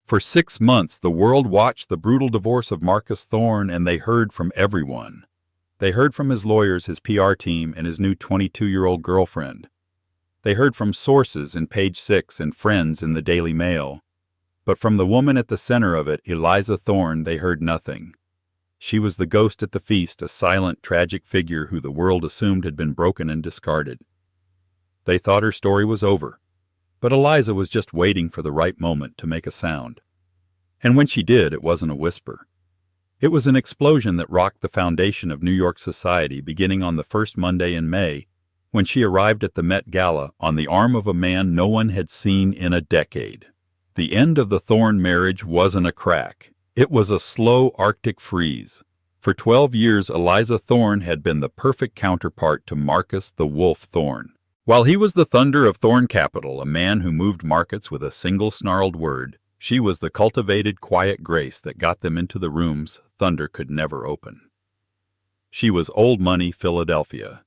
For 6 months, the world watched the brutal divorce of Marcus Thorne, and they heard from everyone. They heard from his lawyers, his PR team, and his new 22-year-old girlfriend. They heard from sources in Page Six and friends in the Daily Mail. But from the woman at the center of it, Eliza Thorne, they heard nothing. She was the ghost at the feast, a silent, tragic figure who the world assumed had been broken and discarded. They thought her story was over, but Eliza was just waiting for the right moment to make a sound. And when she did, it wasn't a whisper. It was an explosion that rocked the foundation of New York society, beginning on the first Monday in May, when she arrived at the Met Gala on the arm of a man no one had seen in a decade. The end of the Thorne marriage wasn't a crack. It was a slow Arctic freeze. For 12 years, Eliza Thorne had been the perfect counterpart to Marcus the Wolf Thorne. While he was the thunder of Thorne Capital, a man who moved markets with a single snarled word, she was the cultivated, quiet grace that got them into the rooms thunder could never open. She was old money Philadelphia.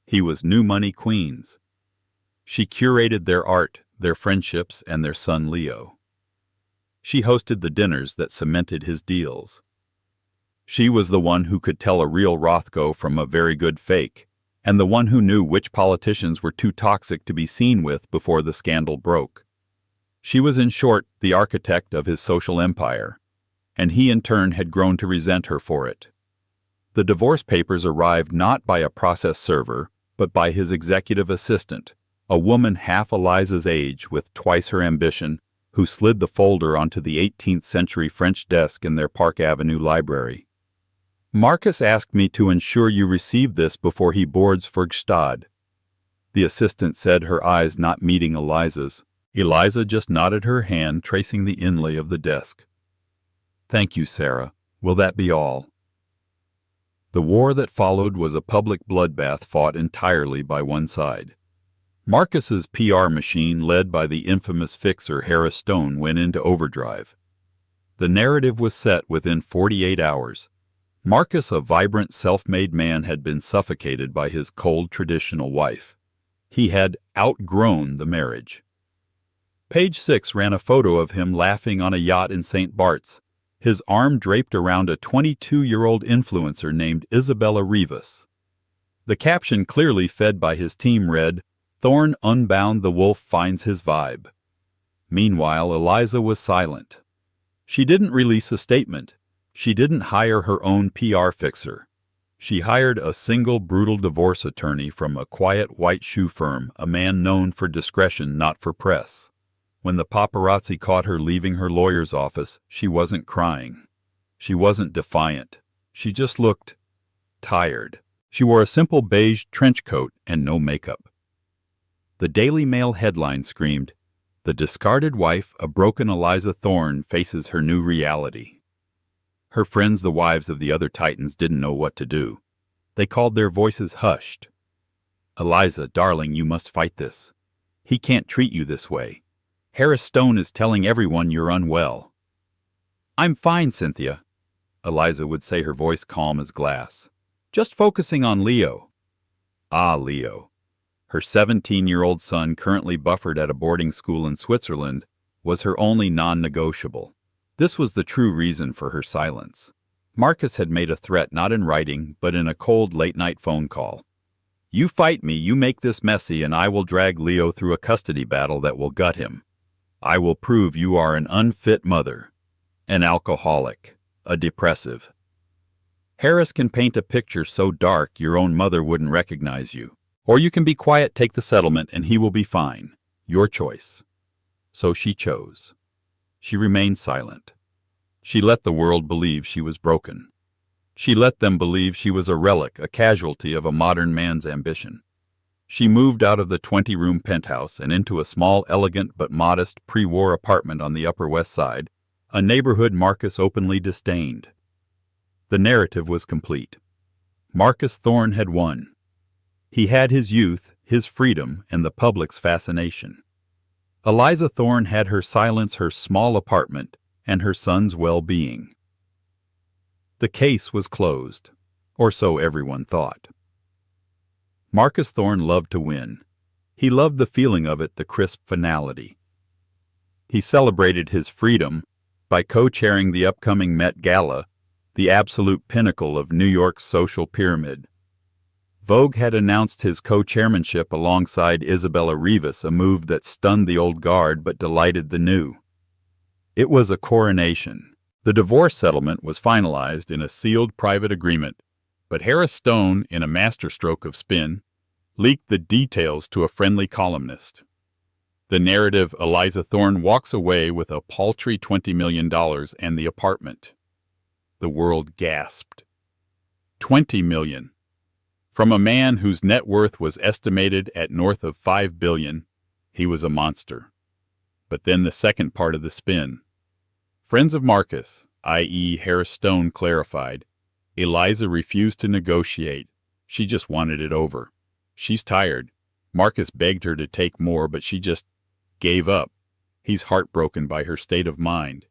He was new money Queens. She curated their art, their friendships, and their son Leo. She hosted the dinners that cemented his deals. She was the one who could tell a real Rothko from a very good fake, and the one who knew which politicians were too toxic to be seen with before the scandal broke. She was, in short, the architect of his social empire, and he in turn had grown to resent her for it. The divorce papers arrived not by a process server, but by his executive assistant, a woman half Eliza's age with twice her ambition, who slid the folder onto the 18th-century French desk in their Park Avenue library. "Marcus asked me to ensure you receive this before he boards for Gstaad," the assistant said, her eyes not meeting Eliza's. Eliza just nodded her hand, tracing the inlay of the desk. "Thank you, Sarah. Will that be all?" The war that followed was a public bloodbath fought entirely by one side. Marcus's PR machine, led by the infamous fixer Harris Stone, went into overdrive. The narrative was set within 48 hours. Marcus, a vibrant, self-made man, had been suffocated by his cold, traditional wife. He had outgrown the marriage. Page Six ran a photo of him laughing on a yacht in St. Bart's, his arm draped around a 22-year-old influencer named Isabella Rivas. The caption, clearly fed by his team, read, "Thorne unbound, the wolf finds his vibe." Meanwhile, Eliza was silent. She didn't release a statement. She didn't hire her own PR fixer. She hired a single brutal divorce attorney from a quiet white shoe firm, a man known for discretion, not for press. When the paparazzi caught her leaving her lawyer's office, she wasn't crying. She wasn't defiant. She just looked tired. She wore a simple beige trench coat and no makeup. The Daily Mail headline screamed, "The discarded wife, a broken Eliza Thorne, faces her new reality." Her friends, the wives of the other titans, didn't know what to do. They called their voices hushed. "Eliza, darling, you must fight this. He can't treat you this way. Harris Stone is telling everyone you're unwell." "I'm fine, Cynthia," Eliza would say, her voice calm as glass. "Just focusing on Leo." Ah, Leo. Her 17-year-old son, currently buffered at a boarding school in Switzerland, was her only non-negotiable. This was the true reason for her silence. Marcus had made a threat not in writing, but in a cold late-night phone call. "You fight me, you make this messy, and I will drag Leo through a custody battle that will gut him. I will prove you are an unfit mother, an alcoholic, a depressive. Harris can paint a picture so dark your own mother wouldn't recognize you. Or you can be quiet, take the settlement, and he will be fine. Your choice." So she chose. She remained silent. She let the world believe she was broken. She let them believe she was a relic, a casualty of a modern man's ambition. She moved out of the 20-room penthouse and into a small, elegant but modest pre-war apartment on the Upper West Side, a neighborhood Marcus openly disdained. The narrative was complete. Marcus Thorne had won. He had his youth, his freedom, and the public's fascination. Eliza Thorne had her silence, her small apartment, and her son's well-being. The case was closed, or so everyone thought. Marcus Thorne loved to win. He loved the feeling of it, the crisp finality. He celebrated his freedom, by co-chairing the upcoming Met Gala, the absolute pinnacle of New York's social pyramid. Vogue had announced his co-chairmanship alongside Isabella Rivas, a move that stunned the old guard but delighted the new. It was a coronation. The divorce settlement was finalized in a sealed private agreement, but Harris Stone, in a masterstroke of spin, leaked the details to a friendly columnist. The narrative Eliza Thorne walks away with a paltry $20 million and the apartment. The world gasped. $20 million. From a man whose net worth was estimated at north of $5 billion, he was a monster. But then the second part of the spin. Friends of Marcus, i.e. Harris Stone, clarified, Eliza refused to negotiate. She just wanted it over. She's tired. Marcus begged her to take more, but she just gave up. He's heartbroken by her state of mind.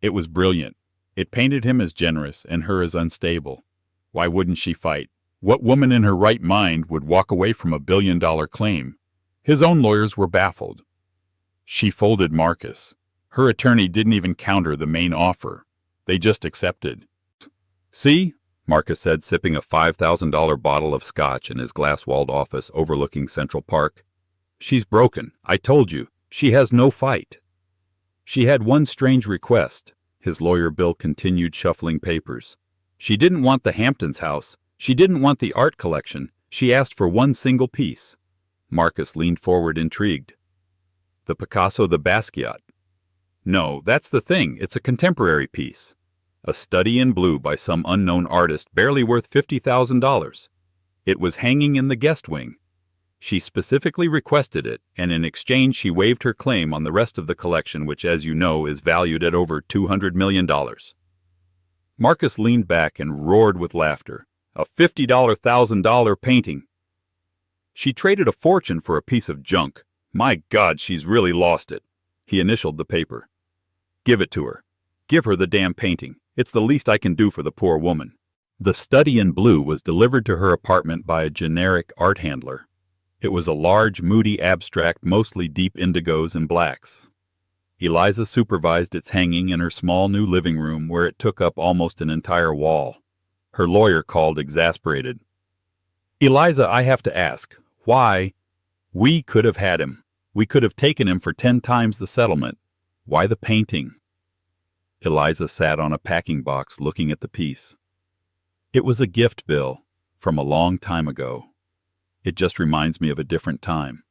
It was brilliant. It painted him as generous and her as unstable. Why wouldn't she fight? What woman in her right mind would walk away from a billion-dollar claim? His own lawyers were baffled. She folded Marcus. Her attorney didn't even counter the main offer. They just accepted. "See?" Marcus said, sipping a $5,000 bottle of scotch in his glass-walled office overlooking Central Park. "She's broken. I told you. She has no fight." "She had one strange request." His lawyer Bill continued shuffling papers. "She didn't want the Hamptons house. She didn't want the art collection. She asked for one single piece." Marcus leaned forward, intrigued. "The Picasso the Basquiat?" "No, that's the thing. It's a contemporary piece. A study in blue by some unknown artist, barely worth $50,000. It was hanging in the guest wing. She specifically requested it, and in exchange she waived her claim on the rest of the collection, which, as you know, is valued at over $200 million. Marcus leaned back and roared with laughter. "A $50,000 painting. She traded a fortune for a piece of junk. My God, she's really lost it." He initialed the paper. "Give it to her. Give her the damn painting. It's the least I can do for the poor woman." The study in blue was delivered to her apartment by a generic art handler. It was a large, moody abstract, mostly deep indigos and blacks. Eliza supervised its hanging in her small new living room, where it took up almost an entire wall. Her lawyer called, exasperated. "Eliza, I have to ask, why? We could have had him. We could have taken him for 10 times the settlement. Why the painting?" Eliza sat on a packing box looking at the piece. "It was a gift, Bill, from a long time ago. It just reminds me of a different time.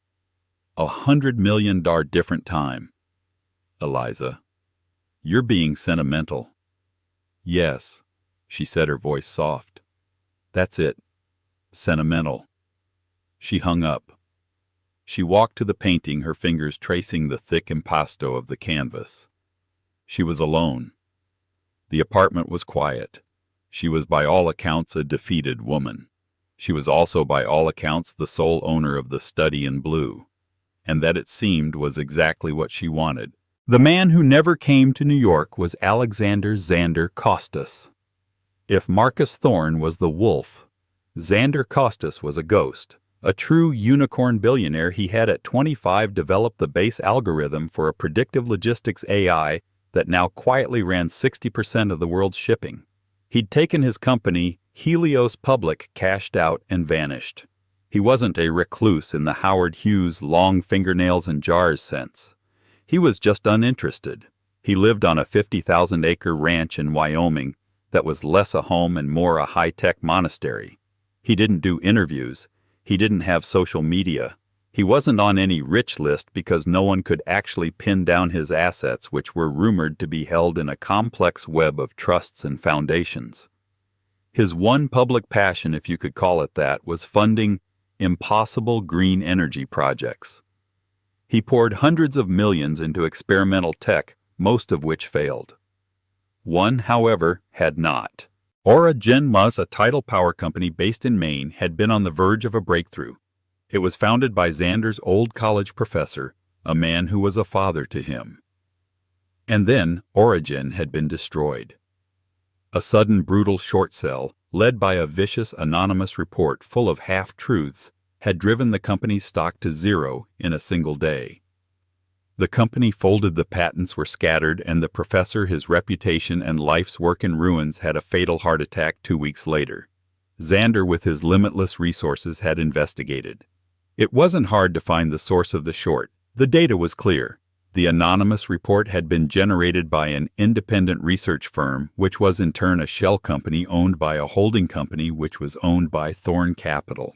$100 million different time. Eliza, you're being sentimental." "Yes," she said, her voice soft. "That's it. Sentimental." She hung up. She walked to the painting, her fingers tracing the thick impasto of the canvas. She was alone. The apartment was quiet. She was by all accounts a defeated woman. She was also by all accounts the sole owner of the study in blue. And that, it seemed, was exactly what she wanted. The man who never came to New York was Alexander Xander Costas. If Marcus Thorne was the wolf, Xander Costas was a ghost. A true unicorn billionaire, he had at 25 developed the base algorithm for a predictive logistics AI that now quietly ran 60% of the world's shipping. He'd taken his company, Helios Public, cashed out, and vanished. He wasn't a recluse in the Howard Hughes long fingernails and jars sense. He was just uninterested. He lived on a 50,000-acre ranch in Wyoming that was less a home and more a high-tech monastery. He didn't do interviews. He didn't have social media. He wasn't on any rich list because no one could actually pin down his assets, which were rumored to be held in a complex web of trusts and foundations. His one public passion, if you could call it that, was funding impossible green energy projects. He poured hundreds of millions into experimental tech, most of which failed. One, however, had not. Oragen, a tidal power company based in Maine, had been on the verge of a breakthrough. It was founded by Xander's old college professor, a man who was a father to him. And then Oragen had been destroyed. A sudden, brutal short sell, led by a vicious anonymous report full of half-truths, had driven the company's stock to zero in a single day. The company folded, the patents were scattered, and the professor, his reputation and life's work in ruins, had a fatal heart attack 2 weeks later. Xander, with his limitless resources, had investigated. It wasn't hard to find the source of the short. The data was clear. The anonymous report had been generated by an independent research firm, which was in turn a shell company owned by a holding company which was owned by Thorn Capital.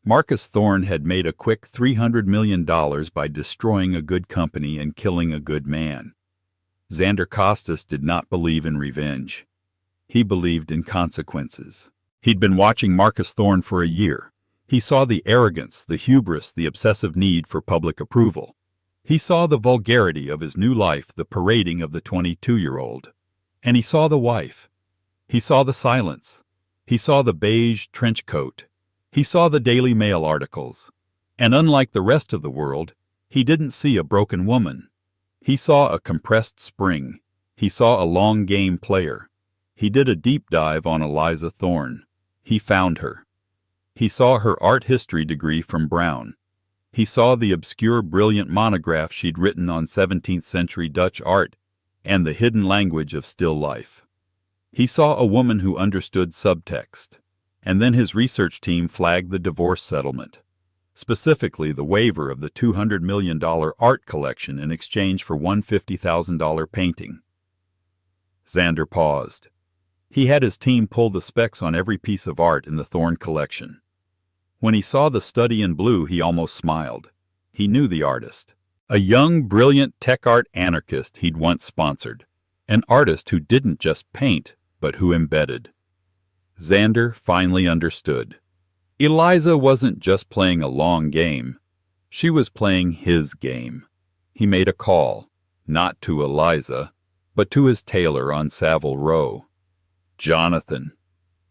Marcus Thorn had made a quick $300 million by destroying a good company and killing a good man. Xander Costas did not believe in revenge. He believed in consequences. He'd been watching Marcus Thorn for a year. He saw the arrogance, the hubris, the obsessive need for public approval. He saw the vulgarity of his new life, the parading of the 22-year-old. And he saw the wife. He saw the silence. He saw the beige trench coat. He saw the Daily Mail articles. And unlike the rest of the world, he didn't see a broken woman. He saw a compressed spring. He saw a long game player. He did a deep dive on Eliza Thorne. He found her. He saw her art history degree from Brown. He saw the obscure, brilliant monograph she'd written on 17th-century Dutch art and the hidden language of still life. He saw a woman who understood subtext. And then his research team flagged the divorce settlement, specifically the waiver of the $200 million art collection in exchange for one $50,000 painting. Xander paused. He had his team pull the specs on every piece of art in the Thorn collection. When he saw the study in blue, he almost smiled. He knew the artist. A young, brilliant tech art anarchist he'd once sponsored. An artist who didn't just paint, but who embedded. Xander finally understood. Eliza wasn't just playing a long game. She was playing his game. He made a call, not to Eliza, but to his tailor on Savile Row. "Jonathan,"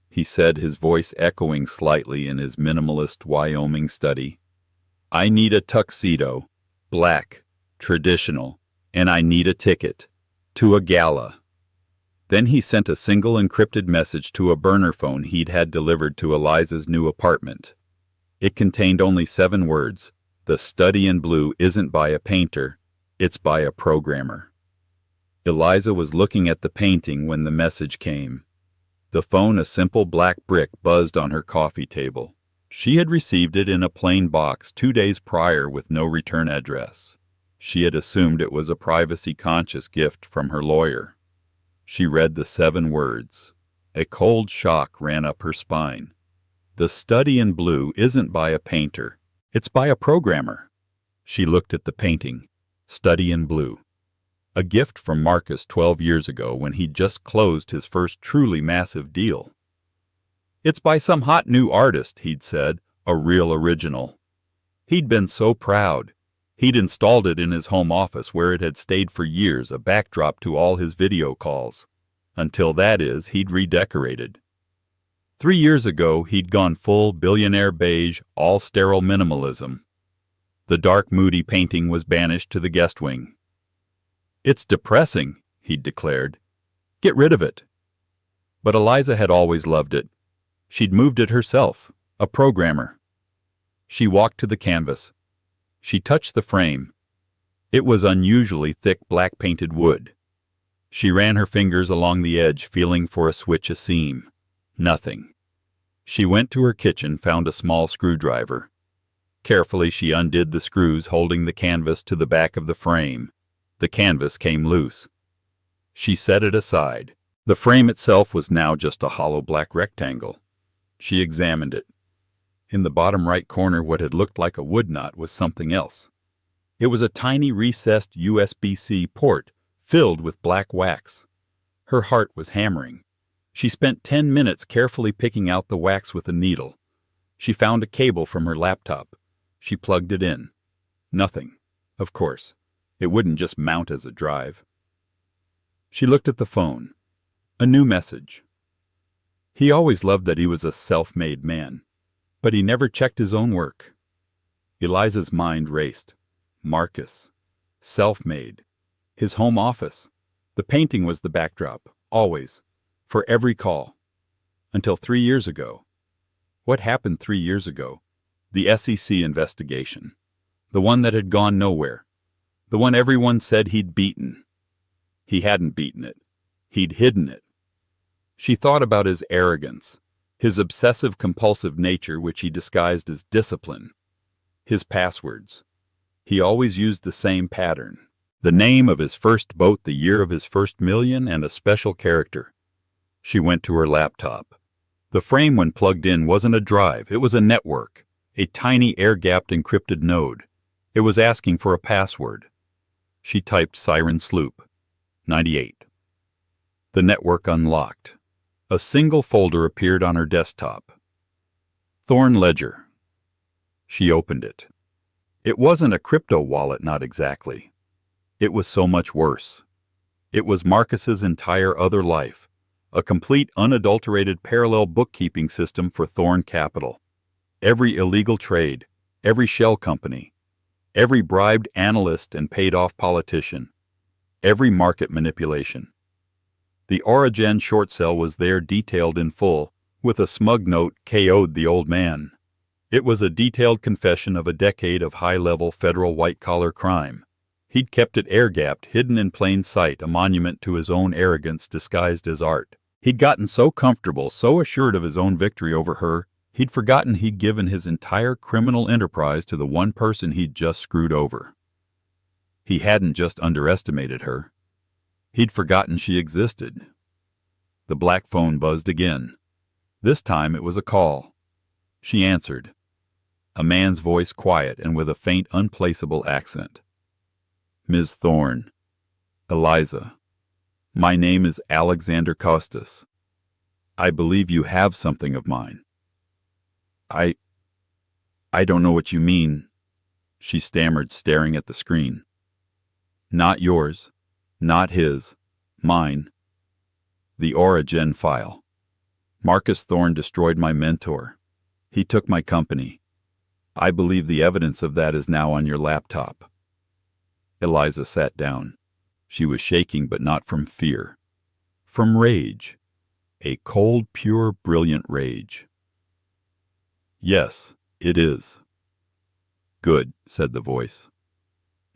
he said, his voice echoing slightly in his minimalist Wyoming study. "I need a tuxedo, black, traditional, and I need a ticket to a gala." Then he sent a single encrypted message to a burner phone he'd had delivered to Eliza's new apartment. It contained only 7 words. "The study in blue isn't by a painter, it's by a programmer." Eliza was looking at the painting when the message came. The phone, a simple black brick, buzzed on her coffee table. She had received it in a plain box 2 days prior with no return address. She had assumed it was a privacy-conscious gift from her lawyer. She read the 7 words. A cold shock ran up her spine. "The study in blue isn't by a painter. It's by a programmer." She looked at the painting. Study in blue. A gift from Marcus 12 years ago when he'd just closed his first truly massive deal. "It's by some hot new artist," he'd said, "a real original." He'd been so proud. He'd installed it in his home office where it had stayed for years, a backdrop to all his video calls. Until, that is, he'd redecorated. 3 years ago, he'd gone full billionaire beige, all sterile minimalism. The dark, moody painting was banished to the guest wing. "It's depressing," he'd declared. "Get rid of it." But Eliza had always loved it. She'd moved it herself, a programmer. She walked to the canvas. She touched the frame. It was unusually thick black painted wood. She ran her fingers along the edge, feeling for a switch, a seam. Nothing. She went to her kitchen, found a small screwdriver. Carefully she undid the screws holding the canvas to the back of the frame. The canvas came loose. She set it aside. The frame itself was now just a hollow black rectangle. She examined it. In the bottom right corner, what had looked like a wood knot was something else. It was a tiny recessed USB-C port filled with black wax. Her heart was hammering. She spent 10 minutes carefully picking out the wax with a needle. She found a cable from her laptop. She plugged it in. Nothing. Of course. It wouldn't just mount as a drive. She looked at the phone. A new message. He always loved that he was a self-made man, but he never checked his own work. Eliza's mind raced. Marcus. Self-made. His home office. The painting was the backdrop, always, for every call. Until 3 years ago. What happened 3 years ago? The SEC investigation. The one that had gone nowhere. The one everyone said he'd beaten. He hadn't beaten it. He'd hidden it. She thought about his arrogance, his obsessive-compulsive nature which he disguised as discipline, his passwords. He always used the same pattern. The name of his first boat, the year of his first million, and a special character. She went to her laptop. The frame when plugged in wasn't a drive, it was a network, a tiny air-gapped encrypted node. It was asking for a password. She typed Siren Sloop, 98. The network unlocked. A single folder appeared on her desktop. Thorn Ledger. She opened it. It wasn't a crypto wallet, not exactly. It was so much worse. It was Marcus's entire other life, a complete unadulterated parallel bookkeeping system for Thorn Capital. Every illegal trade, every shell company, every bribed analyst and paid-off politician, every market manipulation. The Origen short sale was there detailed in full, with a smug note KO'd the old man. It was a detailed confession of a decade of high-level federal white-collar crime. He'd kept it air-gapped, hidden in plain sight, a monument to his own arrogance disguised as art. He'd gotten so comfortable, so assured of his own victory over her, he'd forgotten he'd given his entire criminal enterprise to the one person he'd just screwed over. He hadn't just underestimated her. He'd forgotten she existed. The black phone buzzed again. This time it was a call. She answered. A man's voice, quiet and with a faint, unplaceable accent. Ms. Thorne. Eliza. My name is Alexander Costas. I believe you have something of mine. I don't know what you mean, she stammered, staring at the screen. Not yours, not his, mine. The Origen file. Marcus Thorne destroyed my mentor. He took my company. I believe the evidence of that is now on your laptop. Eliza sat down. She was shaking, but not from fear. From rage. A cold, pure, brilliant rage. Yes, it is. Good, said the voice.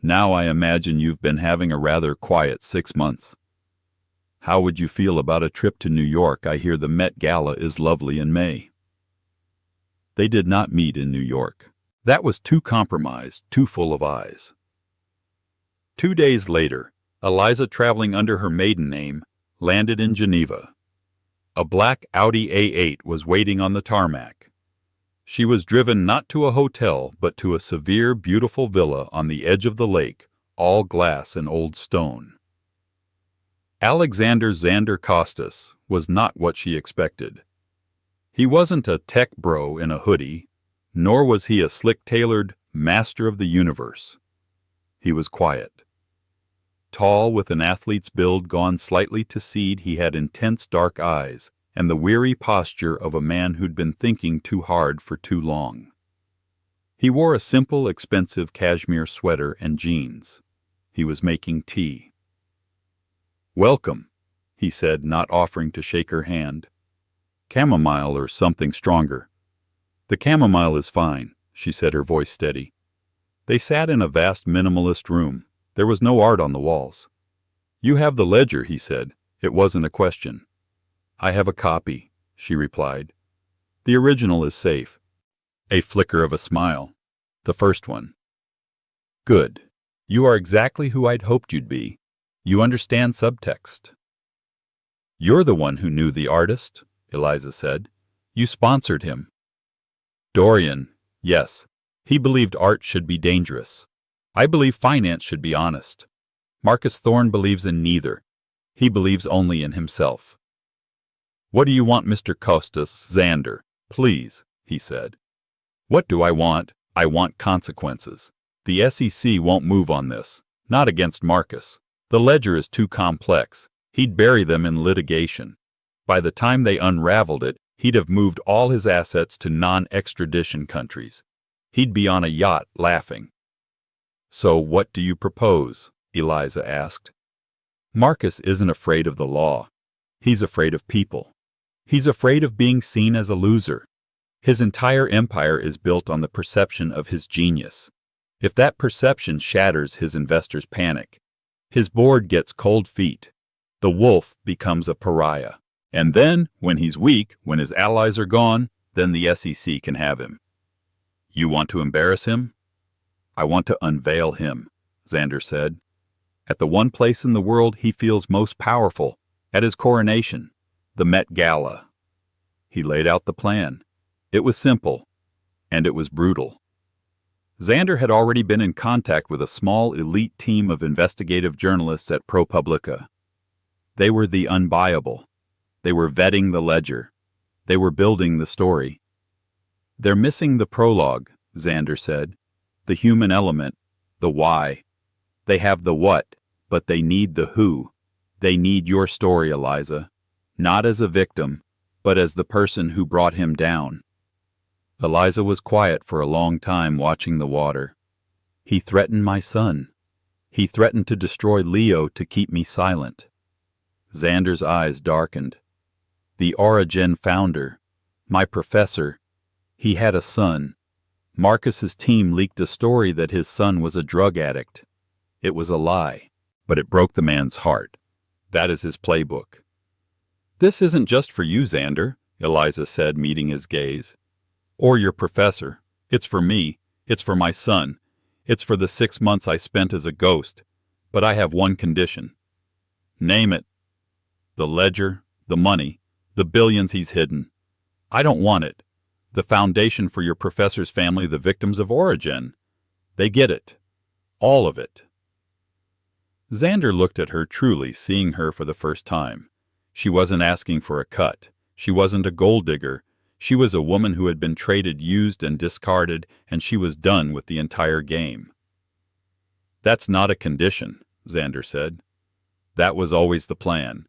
Now I imagine you've been having a rather quiet 6 months. How would you feel about a trip to New York? I hear the Met Gala is lovely in May. They did not meet in New York. That was too compromised, too full of eyes. 2 days later, Eliza, traveling under her maiden name, landed in Geneva. A black Audi A8 was waiting on the tarmac. She was driven not to a hotel, but to a severe, beautiful villa on the edge of the lake, all glass and old stone. Alexander Xander Costas was not what she expected. He wasn't a tech bro in a hoodie, nor was he a slick-tailored master of the universe. He was quiet. Tall, with an athlete's build gone slightly to seed, he had intense dark eyes and the weary posture of a man who'd been thinking too hard for too long. He wore a simple, expensive cashmere sweater and jeans. He was making tea. "Welcome," he said, not offering to shake her hand. "Chamomile or something stronger." "The chamomile is fine," she said, her voice steady. They sat in a vast minimalist room. There was no art on the walls. "You have the ledger," he said. It wasn't a question. "I have a copy," she replied. "The original is safe." A flicker of a smile. "The first one." "Good. You are exactly who I'd hoped you'd be. You understand subtext." "You're the one who knew the artist," Eliza said. "You sponsored him." "Dorian, yes. He believed art should be dangerous. I believe finance should be honest. Marcus Thorne believes in neither. He believes only in himself." "What do you want, Mr. Costas Xander? Please," he said. "What do I want? I want consequences. The SEC won't move on this. Not against Marcus. The ledger is too complex. He'd bury them in litigation. By the time they unraveled it, he'd have moved all his assets to non-extradition countries. He'd be on a yacht laughing." "So what do you propose?" Eliza asked. "Marcus isn't afraid of the law. He's afraid of people. He's afraid of being seen as a loser. His entire empire is built on the perception of his genius. If that perception shatters his investors' panic, his board gets cold feet. The wolf becomes a pariah. And then, when he's weak, when his allies are gone, then the SEC can have him. You want to embarrass him? I want to unveil him, Xander said. At the one place in the world he feels most powerful, at his coronation, the Met Gala. He laid out the plan. It was simple, and it was brutal. Xander had already been in contact with a small elite team of investigative journalists at ProPublica. They were the unbuyable. They were vetting the ledger. They were building the story. They're missing the prologue, Xander said. The human element, the why. They have the what, but they need the who. They need your story, Eliza. Not as a victim, but as the person who brought him down. Eliza was quiet for a long time, watching the water. He threatened my son. He threatened to destroy Leo to keep me silent. Xander's eyes darkened. The Origin founder, my professor, he had a son. Marcus's team leaked a story that his son was a drug addict. It was a lie, but it broke the man's heart. That is his playbook. This isn't just for you, Xander, Eliza said, meeting his gaze. Or your professor. It's for me. It's for my son. It's for the 6 months I spent as a ghost. But I have one condition. Name it. The ledger, the money, the billions he's hidden. I don't want it. The foundation for your professor's family, the victims of Origin. They get it. All of it. Xander looked at her, truly seeing her for the first time. She wasn't asking for a cut. She wasn't a gold digger. She was a woman who had been traded, used, and discarded, and she was done with the entire game. That's not a condition, Xander said. That was always the plan.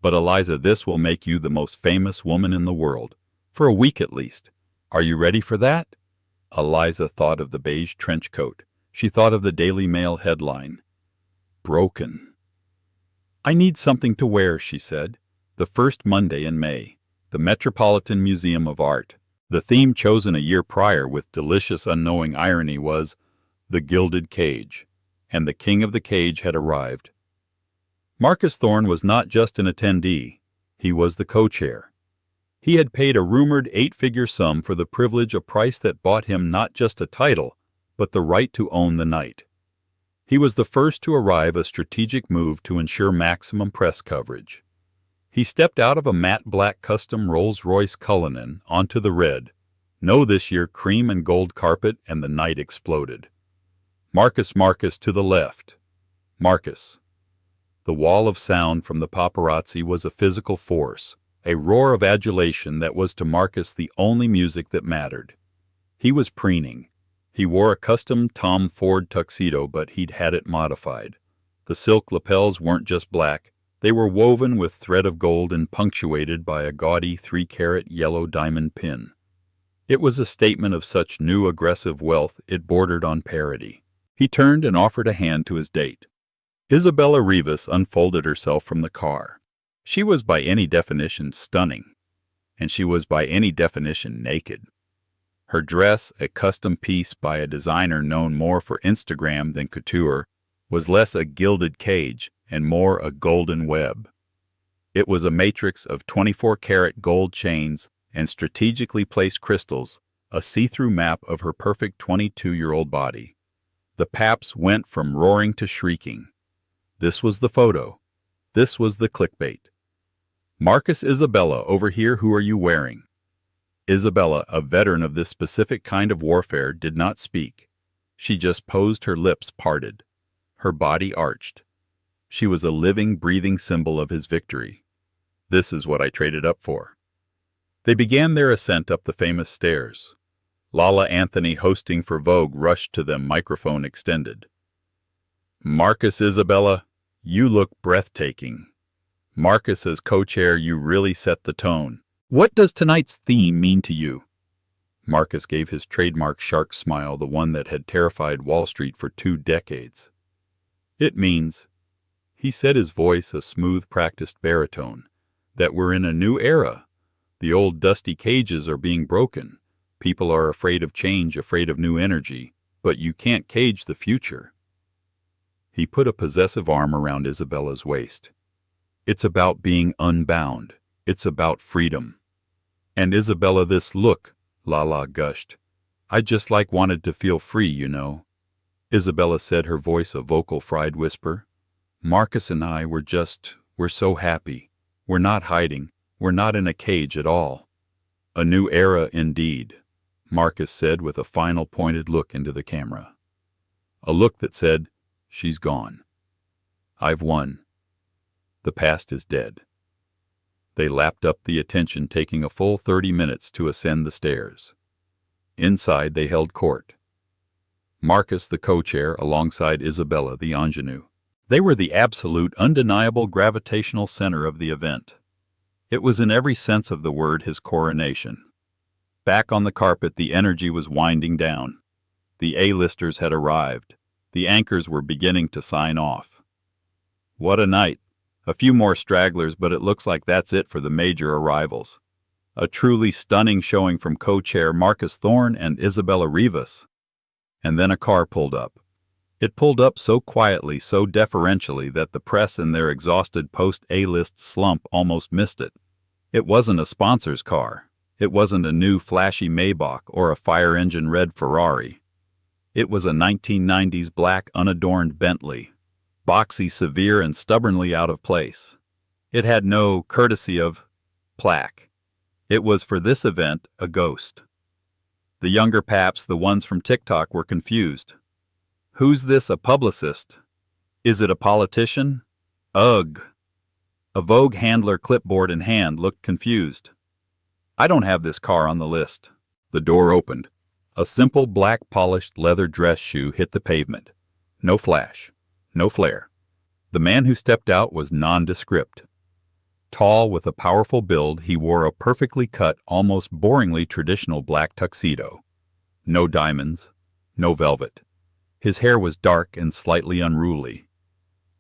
But Eliza, this will make you the most famous woman in the world. For a week at least. Are you ready for that? Eliza thought of the beige trench coat. She thought of the Daily Mail headline. Broken. I need something to wear, she said. The first Monday in May. The Metropolitan Museum of Art. The theme chosen a year prior with delicious unknowing irony was The Gilded Cage. And the king of the cage had arrived. Marcus Thorne was not just an attendee. He was the co-chair. He had paid a rumored 8-figure sum for the privilege, a price that bought him not just a title, but the right to own the night. He was the first to arrive, a strategic move to ensure maximum press coverage. He stepped out of a matte black custom Rolls-Royce Cullinan onto the red, no this year cream and gold carpet, and the night exploded. Marcus to the left. Marcus. The wall of sound from the paparazzi was a physical force, a roar of adulation that was to Marcus the only music that mattered. He was preening. He wore a custom Tom Ford tuxedo, but he'd had it modified. The silk lapels weren't just black. They were woven with thread of gold and punctuated by a gaudy 3-carat yellow diamond pin. It was a statement of such new aggressive wealth it bordered on parody. He turned and offered a hand to his date. Isabella Rivas unfolded herself from the car. She was by any definition stunning, and she was by any definition naked. Her dress, a custom piece by a designer known more for Instagram than couture, was less a gilded cage and more a golden web. It was a matrix of 24-karat gold chains and strategically placed crystals, a see-through map of her perfect 22-year-old body. The paps went from roaring to shrieking. This was the photo. This was the clickbait. Marcus, Isabella, over here, who are you wearing? Isabella, a veteran of this specific kind of warfare, did not speak. She just posed, her lips parted, her body arched. She was a living, breathing symbol of his victory. This is what I traded up for. They began their ascent up the famous stairs. Lala Anthony, hosting for Vogue, rushed to them, microphone extended. Marcus, Isabella, you look breathtaking. Marcus, as co-chair, you really set the tone. What does tonight's theme mean to you? Marcus gave his trademark shark smile, the one that had terrified Wall Street for 2 decades. It means, he said, his voice a smooth, practiced baritone, that we're in a new era. The old dusty cages are being broken. People are afraid of change, afraid of new energy. But you can't cage the future. He put a possessive arm around Isabella's waist. It's about being unbound. It's about freedom. And Isabella, look, Lala gushed. I just wanted to feel free, you know. Isabella said, her voice a vocal fried whisper. Marcus and I we're so happy. We're not hiding. We're not in a cage at all. A new era indeed, Marcus said with a final pointed look into the camera. A look that said, she's gone. I've won. The past is dead. They lapped up the attention, taking a full 30 minutes to ascend the stairs. Inside they held court. Marcus, the co-chair, alongside Isabella, the ingenue. They were the absolute, undeniable gravitational center of the event. It was in every sense of the word his coronation. Back on the carpet, the energy was winding down. The A-listers had arrived. The anchors were beginning to sign off. What a night. A few more stragglers, but it looks like that's it for the major arrivals. A truly stunning showing from co-chair Marcus Thorne and Isabella Rivas. And then a car pulled up. It pulled up so quietly, so deferentially, that the press in their exhausted post-A-list slump almost missed it. It wasn't a sponsor's car. It wasn't a new flashy Maybach or a fire-engine red Ferrari. It was a 1990s black unadorned Bentley, boxy, severe, and stubbornly out of place. It had no courtesy of plaque. It was, for this event, a ghost. The younger paps, the ones from TikTok, were confused. Who's this, a publicist? Is it a politician? Ugh. A Vogue handler, clipboard in hand, looked confused. I don't have this car on the list. The door opened. A simple black polished leather dress shoe hit the pavement. No flash. No flare. The man who stepped out was nondescript. Tall, with a powerful build, he wore a perfectly cut, almost boringly traditional black tuxedo. No diamonds. No velvet. His hair was dark and slightly unruly.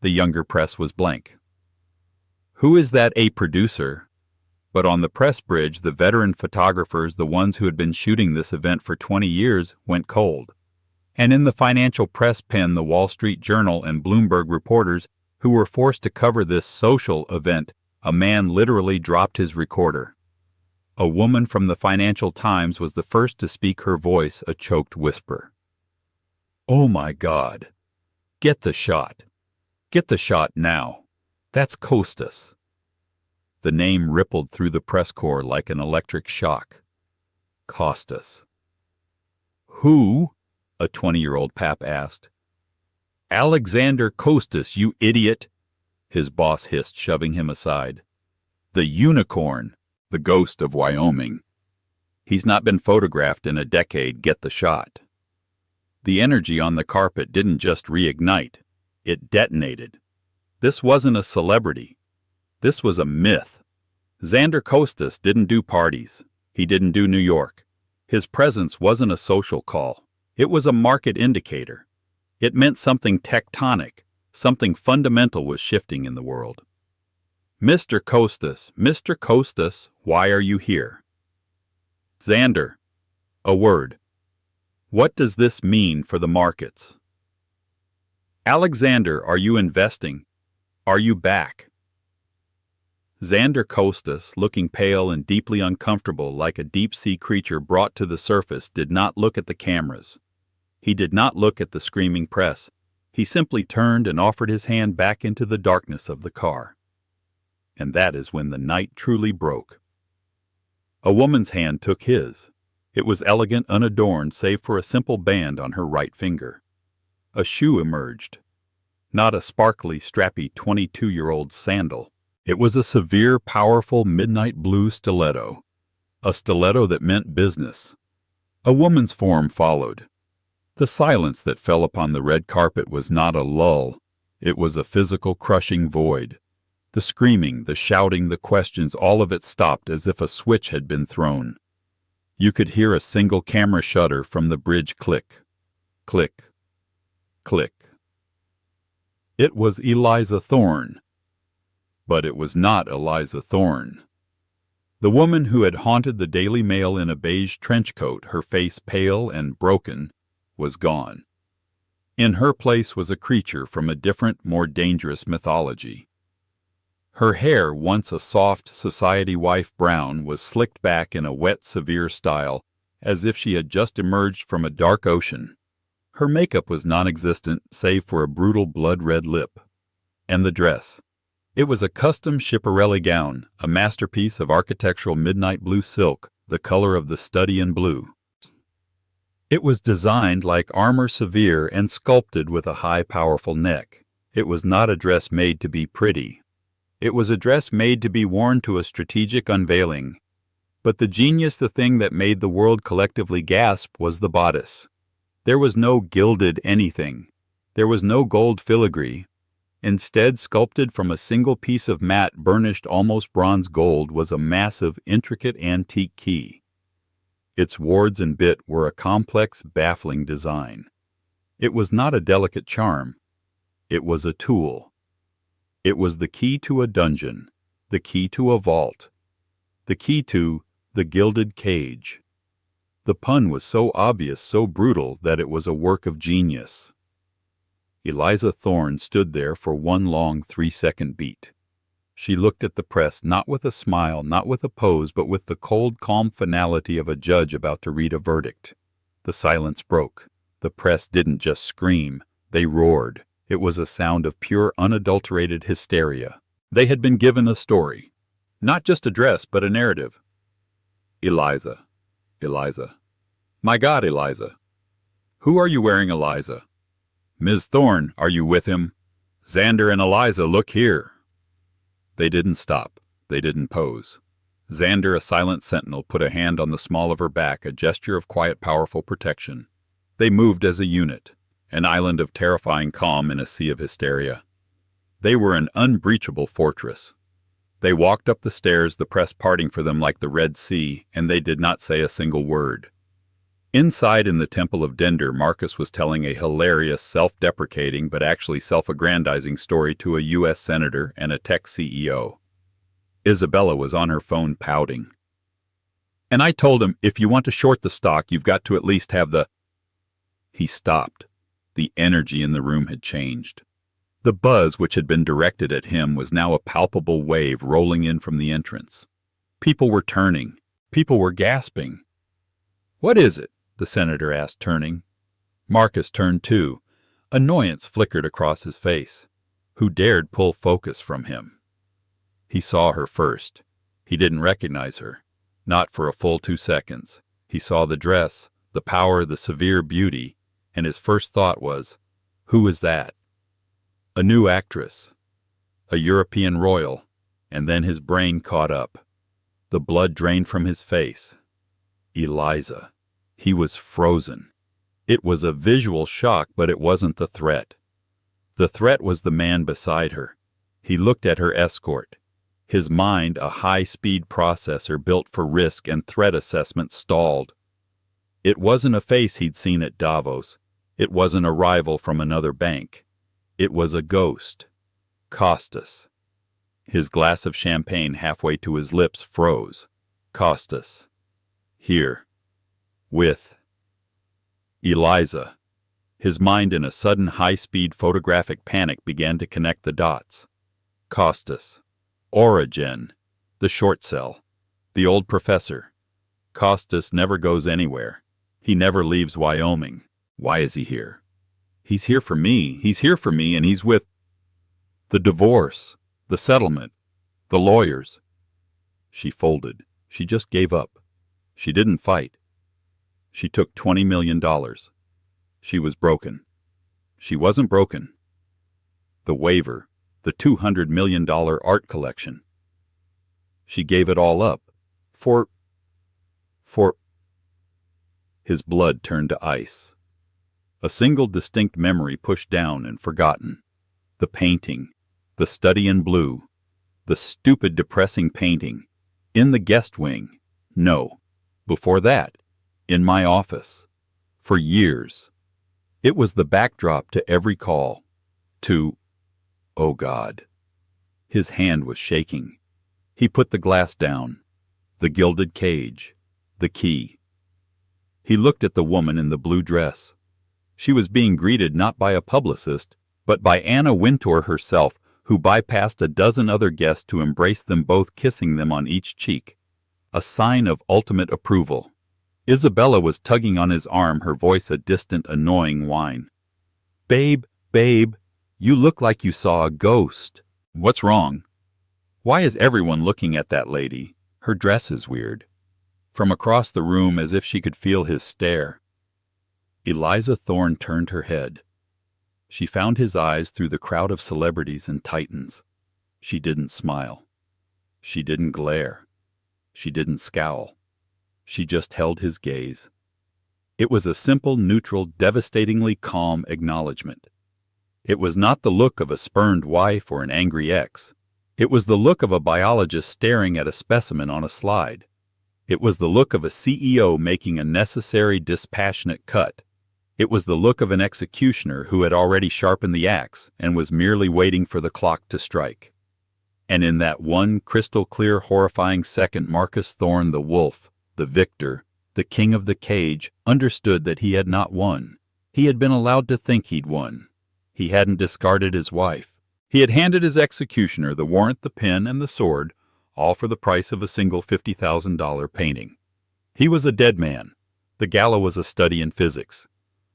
The younger press was blank. Who is that, a producer? But on the press bridge, the veteran photographers, the ones who had been shooting this event for 20 years, went cold. And in the financial press pen, the Wall Street Journal and Bloomberg reporters who were forced to cover this social event, a man literally dropped his recorder. A woman from the Financial Times was the first to speak, her voice a choked whisper. Oh my God. Get the shot. Get the shot now. That's Costas. The name rippled through the press corps like an electric shock. Costas. Who? A 20-year-old pap asked. Alexander Costas, you idiot, his boss hissed, shoving him aside. The unicorn, the ghost of Wyoming. He's not been photographed in a decade. Get the shot. The energy on the carpet didn't just reignite, it detonated. This wasn't a celebrity. This was a myth. Xander Costas didn't do parties. He didn't do New York. His presence wasn't a social call. It was a market indicator. It meant something tectonic, something fundamental was shifting in the world. Mr. Costas, why are you here? Xander, a word. What does this mean for the markets? Alexander, are you investing? Are you back? Xander Costas, looking pale and deeply uncomfortable like a deep-sea creature brought to the surface, did not look at the cameras. He did not look at the screaming press. He simply turned and offered his hand back into the darkness of the car. And that is when the night truly broke. A woman's hand took his. It was elegant, unadorned, save for a simple band on her right finger. A shoe emerged. Not a sparkly, strappy 22-year-old sandal. It was a severe, powerful midnight blue stiletto. A stiletto that meant business. A woman's form followed. The silence that fell upon the red carpet was not a lull. It was a physical, crushing void. The screaming, the shouting, the questions, all of it stopped as if a switch had been thrown. You could hear a single camera shutter from the bridge click. Click. Click. It was Eliza Thorne. But it was not Eliza Thorne. The woman who had haunted the Daily Mail in a beige trench coat, her face pale and broken, was gone. In her place was a creature from a different, more dangerous mythology. Her hair, once a soft society wife brown, was slicked back in a wet, severe style, as if she had just emerged from a dark ocean. Her makeup was non-existent, save for a brutal blood-red lip. And the dress. It was a custom Schiaparelli gown, a masterpiece of architectural midnight blue silk, the color of the study in blue. It was designed like armor severe and sculpted with a high, powerful neck. It was not a dress made to be pretty. It was a dress made to be worn to a strategic unveiling. But the thing that made the world collectively gasp, was the bodice. There was no gilded anything. There was no gold filigree. Instead, sculpted from a single piece of matte, burnished almost bronze gold, was a massive, intricate antique key. Its wards and bit were a complex, baffling design. It was not a delicate charm. It was a tool. It was the key to a dungeon, the key to a vault, the key to the gilded cage. The pun was so obvious, so brutal, that it was a work of genius. Eliza Thorne stood there for one long 3-second beat. She looked at the press, not with a smile, not with a pose, but with the cold, calm finality of a judge about to read a verdict. The silence broke. The press didn't just scream, they roared. It was a sound of pure, unadulterated hysteria. They had been given a story. Not just a dress, but a narrative. Eliza. Eliza. My God, Eliza. Who are you wearing, Eliza? Ms. Thorne, are you with him? Xander and Eliza, look here. They didn't stop. They didn't pose. Xander, a silent sentinel, put a hand on the small of her back, a gesture of quiet, powerful protection. They moved as a unit. An island of terrifying calm in a sea of hysteria. They were an unbreachable fortress. They walked up the stairs, the press parting for them like the Red Sea, and they did not say a single word. Inside in the Temple of Dender, Marcus was telling a hilarious, self-deprecating but actually self-aggrandizing story to a U.S. senator and a tech CEO. Isabella was on her phone pouting. And I told him, if you want to short the stock, you've got to at least have the... He stopped. The energy in the room had changed. The buzz which had been directed at him was now a palpable wave rolling in from the entrance. People were turning. People were gasping. What is it? The senator asked, turning. Marcus turned too. Annoyance flickered across his face. Who dared pull focus from him? He saw her first. He didn't recognize her. Not for a full 2 seconds. He saw the dress, the power, the severe beauty, and his first thought was, who is that? A new actress. A European royal. And then his brain caught up. The blood drained from his face. Eliza. He was frozen. It was a visual shock, but it wasn't the threat. The threat was the man beside her. He looked at her escort. His mind, a high-speed processor built for risk and threat assessment, stalled. It wasn't a face he'd seen at Davos. It wasn't a rival from another bank. It was a ghost. Costas. His glass of champagne halfway to his lips froze. Costas. Here. With Eliza. His mind, in a sudden high-speed photographic panic, began to connect the dots. Costas. Origen. The short cell. The old professor. Costas never goes anywhere. He never leaves Wyoming. Why is he here? He's here for me. He's here for me, and he's with the divorce, the settlement, the lawyers. She folded. She just gave up. She didn't fight. She took $20 million. She was broken. She wasn't broken. The waiver, the $200 million art collection. She gave it all up. For... His blood turned to ice. A single distinct memory pushed down and forgotten. The painting. The study in blue. The stupid, depressing painting. In the guest wing. No. Before that. In my office. For years. It was the backdrop to every call. To... Oh God. His hand was shaking. He put the glass down. The gilded cage. The key. He looked at the woman in the blue dress. She was being greeted not by a publicist, but by Anna Wintour herself, who bypassed a dozen other guests to embrace them both, kissing them on each cheek. A sign of ultimate approval. Isabella was tugging on his arm, her voice a distant, annoying whine. "Babe, babe, you look like you saw a ghost." "What's wrong? Why is everyone looking at that lady? Her dress is weird." From across the room, as if she could feel his stare. Eliza Thorne turned her head. She found his eyes through the crowd of celebrities and titans. She didn't smile. She didn't glare. She didn't scowl. She just held his gaze. It was a simple, neutral, devastatingly calm acknowledgement. It was not the look of a spurned wife or an angry ex. It was the look of a biologist staring at a specimen on a slide. It was the look of a CEO making a necessary, dispassionate cut. It was the look of an executioner who had already sharpened the axe and was merely waiting for the clock to strike. And in that one crystal-clear, horrifying second, Marcus Thorne, the wolf, the victor, the king of the cage, understood that he had not won. He had been allowed to think he'd won. He hadn't discarded his wife. He had handed his executioner the warrant, the pen, and the sword, all for the price of a single $50,000 painting. He was a dead man. The gala was a study in physics.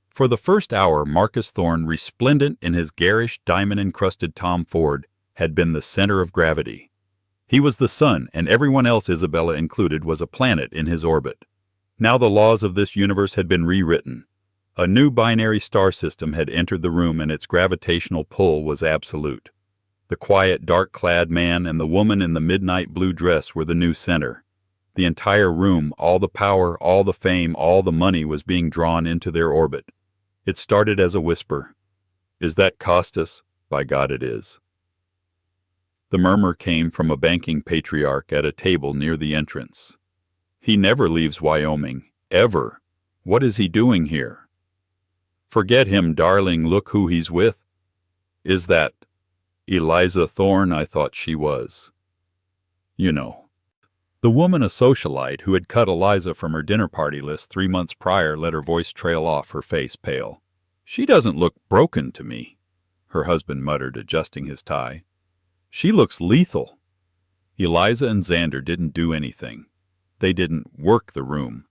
For the first hour, Marcus Thorne, resplendent in his garish, diamond-encrusted Tom Ford, had been the center of gravity. He was the sun, and everyone else, Isabella included, was a planet in his orbit. Now the laws of this universe had been rewritten. A new binary star system had entered the room, and its gravitational pull was absolute. The quiet, dark-clad man and the woman in the midnight blue dress were the new center. The entire room, all the power, all the fame, all the money was being drawn into their orbit. It started as a whisper. "Is that Costas? By God, it is." The murmur came from a banking patriarch at a table near the entrance. "He never leaves Wyoming, ever. What is he doing here?" "Forget him, darling, look who he's with." "Is that Eliza Thorne? I thought she was. You know." The woman, a socialite who had cut Eliza from her dinner party list 3 months prior, let her voice trail off, her face pale. "She doesn't look broken to me," her husband muttered, adjusting his tie. "She looks lethal." Eliza and Xander didn't do anything. They didn't work the room.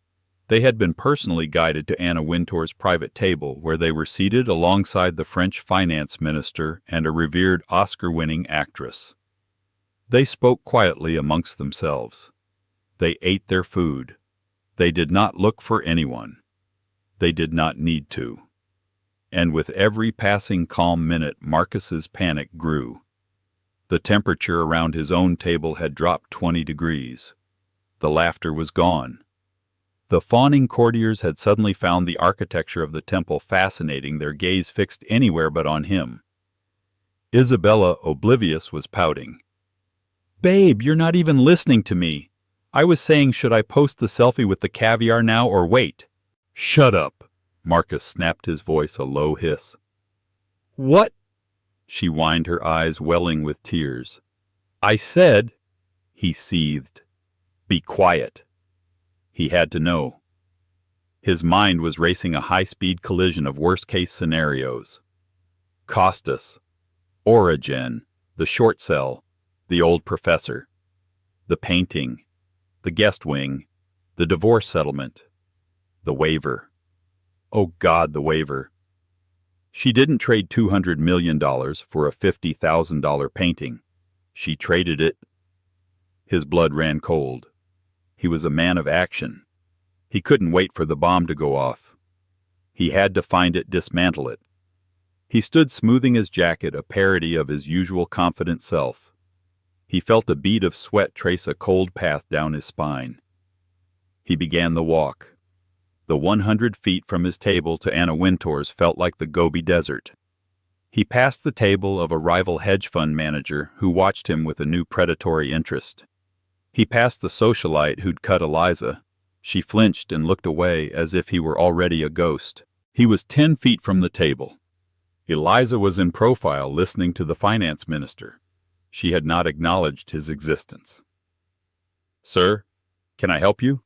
They had been personally guided to Anna Wintour's private table, where they were seated alongside the French finance minister and a revered Oscar-winning actress. They spoke quietly amongst themselves. They ate their food. They did not look for anyone. They did not need to. And with every passing calm minute, Marcus's panic grew. The temperature around his own table had dropped 20 degrees. The laughter was gone. The fawning courtiers had suddenly found the architecture of the temple fascinating, their gaze fixed anywhere but on him. Isabella, oblivious, was pouting. "Babe, you're not even listening to me. I was saying, should I post the selfie with the caviar now or wait?" "Shut up," Marcus snapped, his voice a low hiss. "What?" She whined, her eyes welling with tears. "I said," he seethed, "be quiet." He had to know. His mind was racing a high-speed collision of worst-case scenarios. Costas, Origen, the short cell, the old professor, the painting, the guest wing, the divorce settlement, the waiver. Oh God, the waiver. She didn't trade $200 million for a $50,000 painting. She traded it. His blood ran cold. He was a man of action. He couldn't wait for the bomb to go off. He had to find it, dismantle it. He stood smoothing his jacket, a parody of his usual confident self. He felt a bead of sweat trace a cold path down his spine. He began the walk. The 100 feet from his table to Anna Wintour's felt like the Gobi Desert. He passed the table of a rival hedge fund manager who watched him with a new predatory interest. He passed the socialite who'd cut Eliza. She flinched and looked away as if he were already a ghost. He was 10 feet from the table. Eliza was in profile, listening to the finance minister. She had not acknowledged his existence. "Sir, can I help you?"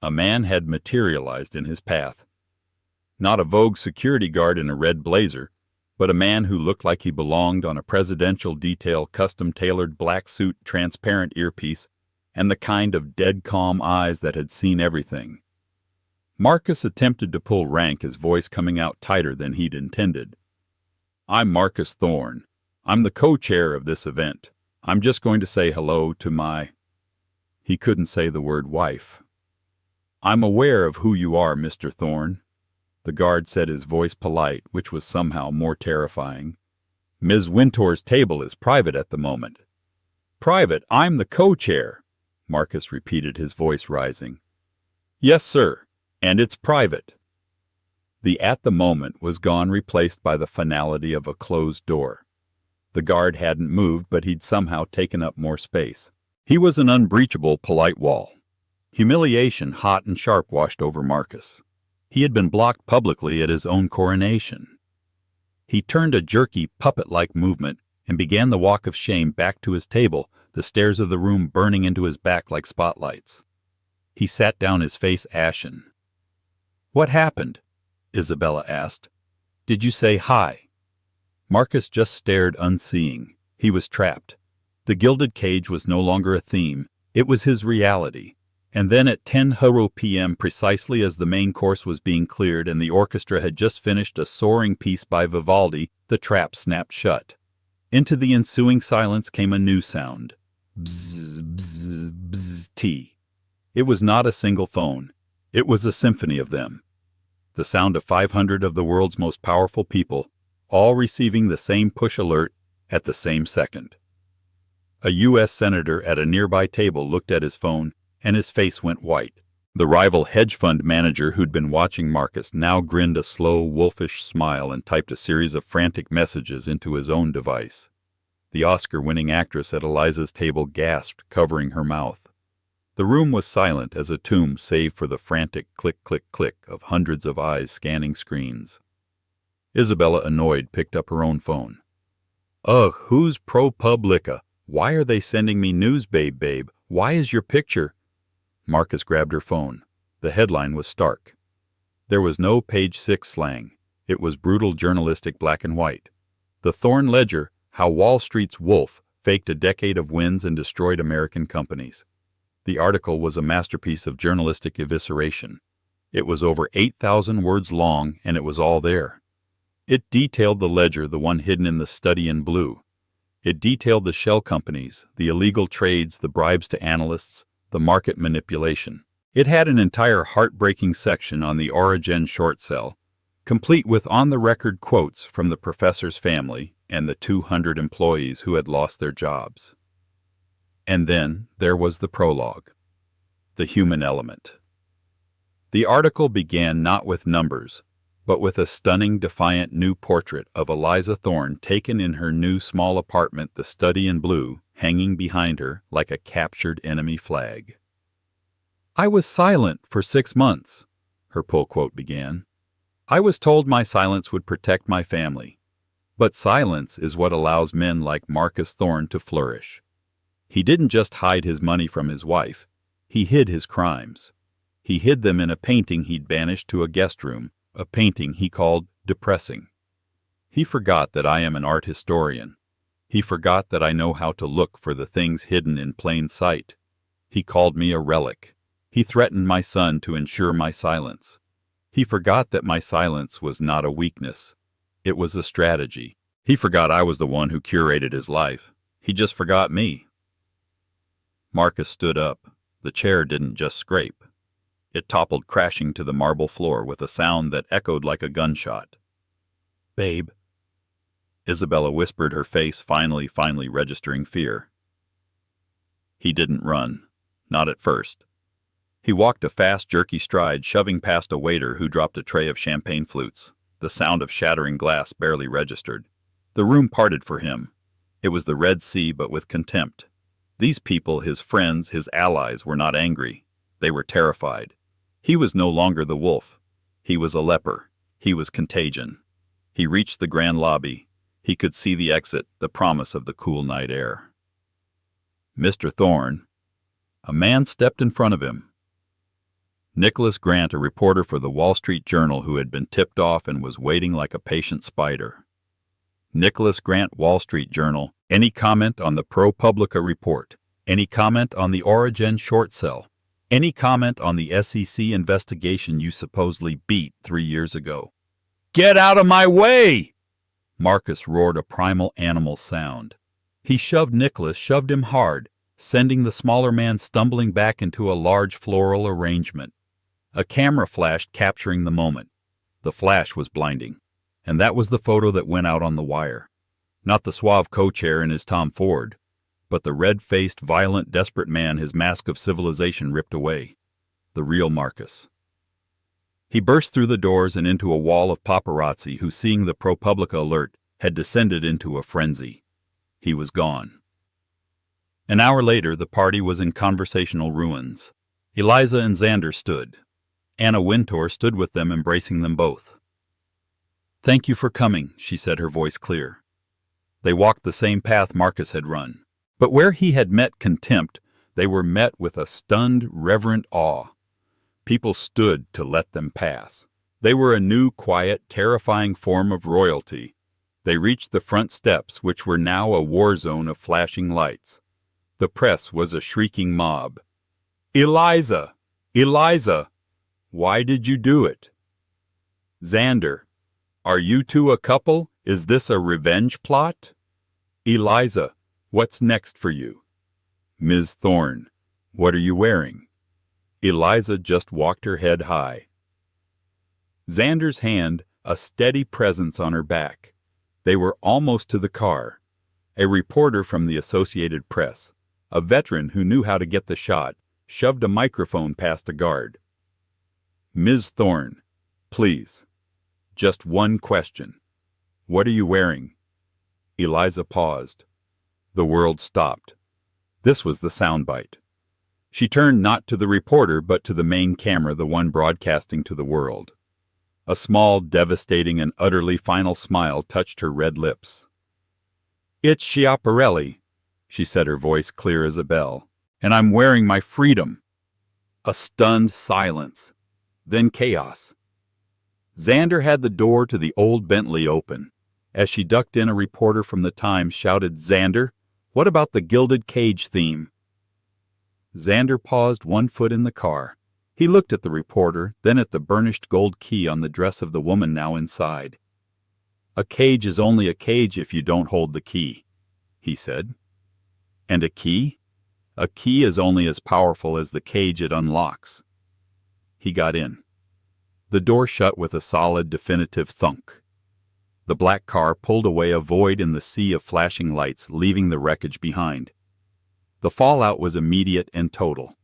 A man had materialized in his path. Not a Vogue security guard in a red blazer, but a man who looked like he belonged on a presidential detail custom-tailored black suit, transparent earpiece, and the kind of dead calm eyes that had seen everything. Marcus attempted to pull rank, his voice coming out tighter than he'd intended. "I'm Marcus Thorne. I'm the co-chair of this event. I'm just going to say hello to my—" He couldn't say the word wife. "I'm aware of who you are, Mr. Thorne." The guard said, his voice polite, which was somehow more terrifying. "Ms. Wintour's table is private at the moment." "Private? I'm the co-chair," Marcus repeated, his voice rising. "Yes, sir, and it's private." The "at the moment" was gone, replaced by the finality of a closed door. The guard hadn't moved, but he'd somehow taken up more space. He was an unbreachable, polite wall. Humiliation, hot and sharp, washed over Marcus. He had been blocked publicly at his own coronation. He turned a jerky, puppet-like movement and began the walk of shame back to his table, the stairs of the room burning into his back like spotlights. He sat down, his face ashen. "What happened?" Isabella asked. "Did you say hi?" Marcus just stared, unseeing. He was trapped. The gilded cage was no longer a theme. It was his reality. And then at 10 p.m., precisely as the main course was being cleared and the orchestra had just finished a soaring piece by Vivaldi, the trap snapped shut. Into the ensuing silence came a new sound. Bzz, bzz, bzz, tea. It was not a single phone. It was a symphony of them. The sound of 500 of the world's most powerful people, all receiving the same push alert at the same second. A U.S. senator at a nearby table looked at his phone, and his face went white. The rival hedge fund manager who'd been watching Marcus now grinned a slow, wolfish smile and typed a series of frantic messages into his own device. The Oscar-winning actress at Eliza's table gasped, covering her mouth. The room was silent as a tomb, save for the frantic click-click-click of hundreds of eyes scanning screens. Isabella, annoyed, picked up her own phone. "Ugh, who's ProPublica? Why are they sending me news, babe? Why is your picture—" Marcus grabbed her phone. The headline was stark. There was no page 6 slang. It was brutal journalistic black and white. The Thorne Ledger, How Wall Street's Wolf Faked a Decade of Wins and Destroyed American Companies. The article was a masterpiece of journalistic evisceration. It was over 8,000 words long, and it was all there. It detailed the ledger, the one hidden in the study in blue. It detailed the shell companies, the illegal trades, the bribes to analysts, the market manipulation. It had an entire heartbreaking section on the Origin short sell, complete with on-the-record quotes from the professor's family and the 200 employees who had lost their jobs. And then there was the prologue, the human element. The article began not with numbers, but with a stunning, defiant new portrait of Eliza Thorne taken in her new small apartment, the study in blue, hanging behind her like a captured enemy flag. "I was silent for 6 months," her pull quote began. "I was told my silence would protect my family. But silence is what allows men like Marcus Thorne to flourish. He didn't just hide his money from his wife. He hid his crimes. He hid them in a painting he'd banished to a guest room, a painting he called depressing. He forgot that I am an art historian. He forgot that I know how to look for the things hidden in plain sight. He called me a relic. He threatened my son to ensure my silence. He forgot that my silence was not a weakness. It was a strategy. He forgot I was the one who curated his life. He just forgot me." Marcus stood up. The chair didn't just scrape. It toppled crashing to the marble floor with a sound that echoed like a gunshot. "Babe," Isabella whispered, her face finally registering fear. He didn't run. Not at first. He walked a fast, jerky stride, shoving past a waiter who dropped a tray of champagne flutes. The sound of shattering glass barely registered. The room parted for him. It was the Red Sea, but with contempt. These people, his friends, his allies, were not angry. They were terrified. He was no longer the wolf. He was a leper. He was contagion. He reached the grand lobby. He could see the exit, the promise of the cool night air. "Mr. Thorne." A man stepped in front of him. Nicholas Grant, a reporter for the Wall Street Journal who had been tipped off and was waiting like a patient spider. Nicholas Grant, Wall Street Journal. Any comment on the ProPublica report? Any comment on the Origin short sell? Any comment on the SEC investigation you supposedly beat 3 years ago? Get out of my way! Marcus roared a primal animal sound. He shoved him hard, sending the smaller man stumbling back into a large floral arrangement. A camera flashed, capturing the moment. The flash was blinding, and that was the photo that went out on the wire. Not the suave co-chair in his Tom Ford, but the red-faced, violent, desperate man his mask of civilization ripped away. The real Marcus. He burst through the doors and into a wall of paparazzi who, seeing the ProPublica alert, had descended into a frenzy. He was gone. An hour later, the party was in conversational ruins. Eliza and Xander stood. Anna Wintour stood with them, embracing them both. "Thank you for coming," she said, her voice clear. They walked the same path Marcus had run. But where he had met contempt, they were met with a stunned, reverent awe. People stood to let them pass. They were a new, quiet, terrifying form of royalty. They reached the front steps, which were now a war zone of flashing lights. The press was a shrieking mob. "Eliza! Eliza! Why did you do it?" "Xander, are you two a couple? Is this a revenge plot?" "Eliza, what's next for you?" "Ms. Thorne, what are you wearing?" Eliza just walked her head high. Xander's hand, a steady presence on her back. They were almost to the car. A reporter from the Associated Press, a veteran who knew how to get the shot, shoved a microphone past a guard. "Ms. Thorne, please, just one question. What are you wearing?" Eliza paused. The world stopped. This was the soundbite. She turned not to the reporter but to the main camera, the one broadcasting to the world. A small, devastating, and utterly final smile touched her red lips. "It's Schiaparelli," she said, her voice clear as a bell, "and I'm wearing my freedom." A stunned silence. Then chaos. Xander had the door to the old Bentley open. As she ducked in, a reporter from the Times shouted, "Xander, what about the gilded cage theme?" Xander paused, one foot in the car. He looked at the reporter, then at the burnished gold key on the dress of the woman now inside. "A cage is only a cage if you don't hold the key," he said. "And a key? A key is only as powerful as the cage it unlocks." He got in. The door shut with a solid, definitive thunk. The black car pulled away, a void in the sea of flashing lights, leaving the wreckage behind. The fallout was immediate and total.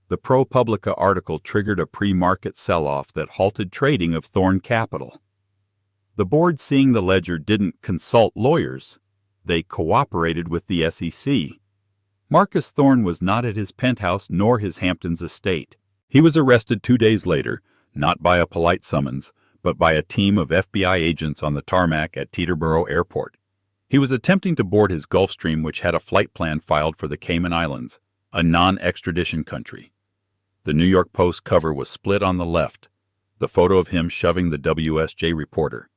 The ProPublica article triggered a pre-market sell-off that halted trading of Thorne Capital. The board, seeing the ledger, didn't consult lawyers. They cooperated with the SEC. Marcus Thorne was not at his penthouse nor his Hamptons estate. He was arrested 2 days later, not by a polite summons, but by a team of FBI agents on the tarmac at Teterboro Airport. He was attempting to board his Gulfstream, which had a flight plan filed for the Cayman Islands, a non-extradition country. The New York Post cover was split on the left, the photo of him shoving the WSJ reporter.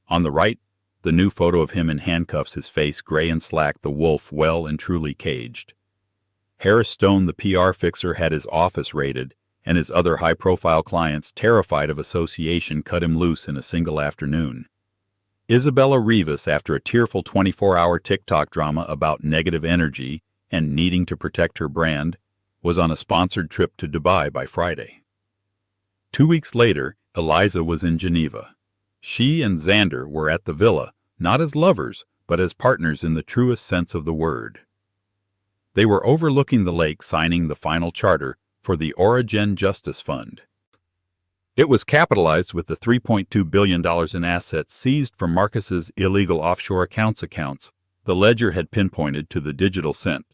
On the right, the new photo of him in handcuffs, his face gray and slack, the wolf well and truly caged. Harris Stone, the PR fixer, had his office raided, and his other high-profile clients, terrified of association, cut him loose in a single afternoon. Isabella Rivas, after a tearful 24-hour TikTok drama about negative energy and needing to protect her brand, was on a sponsored trip to Dubai by Friday. 2 weeks later, Eliza was in Geneva. She and Xander were at the villa, not as lovers, but as partners in the truest sense of the word. They were overlooking the lake, signing the final charter for the Origin Justice Fund. It was capitalized with the $3.2 billion in assets seized from Marcus's illegal offshore accounts. The ledger had pinpointed to the digital cent.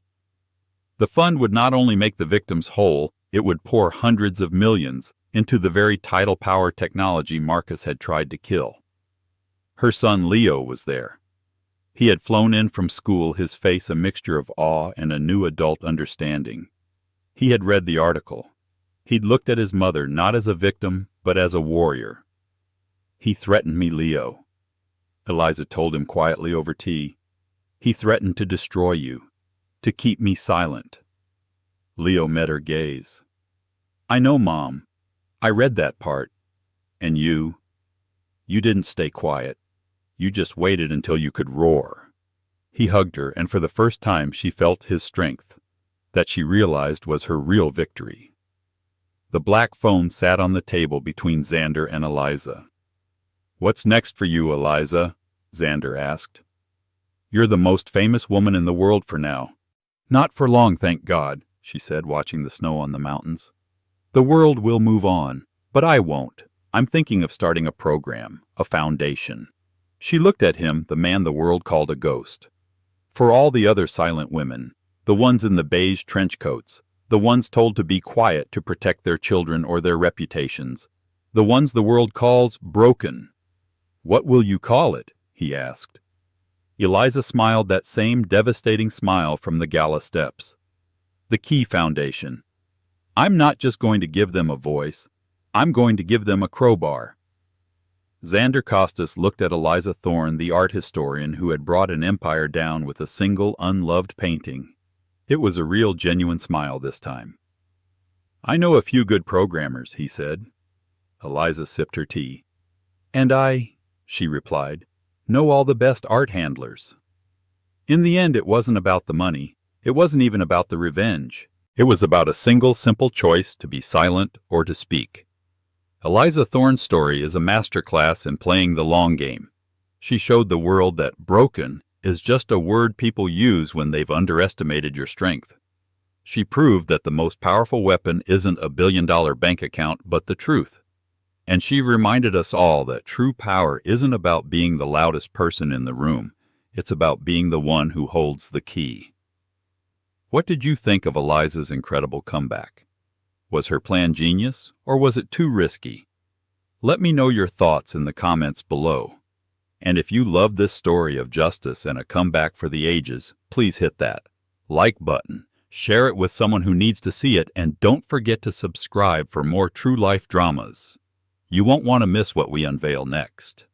The fund would not only make the victims whole, it would pour hundreds of millions into the very tidal power technology Marcus had tried to kill. Her son Leo was there. He had flown in from school, his face a mixture of awe and a new adult understanding. He had read the article. He'd looked at his mother not as a victim, but as a warrior. "He threatened me, Leo," Eliza told him quietly over tea. "He threatened to destroy you, to keep me silent." Leo met her gaze. "I know, Mom. I read that part. And you didn't stay quiet. You just waited until you could roar." He hugged her, and for the first time she felt his strength, that she realized was her real victory. The black phone sat on the table between Xander and Eliza. "What's next for you, Eliza?" Xander asked. "You're the most famous woman in the world for now." "Not for long, thank God," she said, watching the snow on the mountains. "The world will move on, but I won't. I'm thinking of starting a program, a foundation." She looked at him, the man the world called a ghost. For all the other silent women, the ones in the beige trench coats, the ones told to be quiet to protect their children or their reputations, the ones the world calls broken. "What will you call it?" he asked. Eliza smiled that same devastating smile from the gala steps. "The Key Foundation. I'm not just going to give them a voice. I'm going to give them a crowbar." Xander Costas looked at Eliza Thorne, the art historian who had brought an empire down with a single unloved painting. It was a real genuine smile this time. "I know a few good programmers," he said. Eliza sipped her tea. "And I," she replied, "know all the best art handlers." In the end, it wasn't about the money. It wasn't even about the revenge. It was about a single simple choice to be silent or to speak. Eliza Thorne's story is a masterclass in playing the long game. She showed the world that broken is just a word people use when they've underestimated your strength. She proved that the most powerful weapon isn't a billion-dollar bank account, but the truth. And she reminded us all that true power isn't about being the loudest person in the room. It's about being the one who holds the key. What did you think of Eliza's incredible comeback? Was her plan genius, or was it too risky? Let me know your thoughts in the comments below. And if you love this story of justice and a comeback for the ages, please hit that like button, share it with someone who needs to see it, and don't forget to subscribe for more true life dramas. You won't want to miss what we unveil next.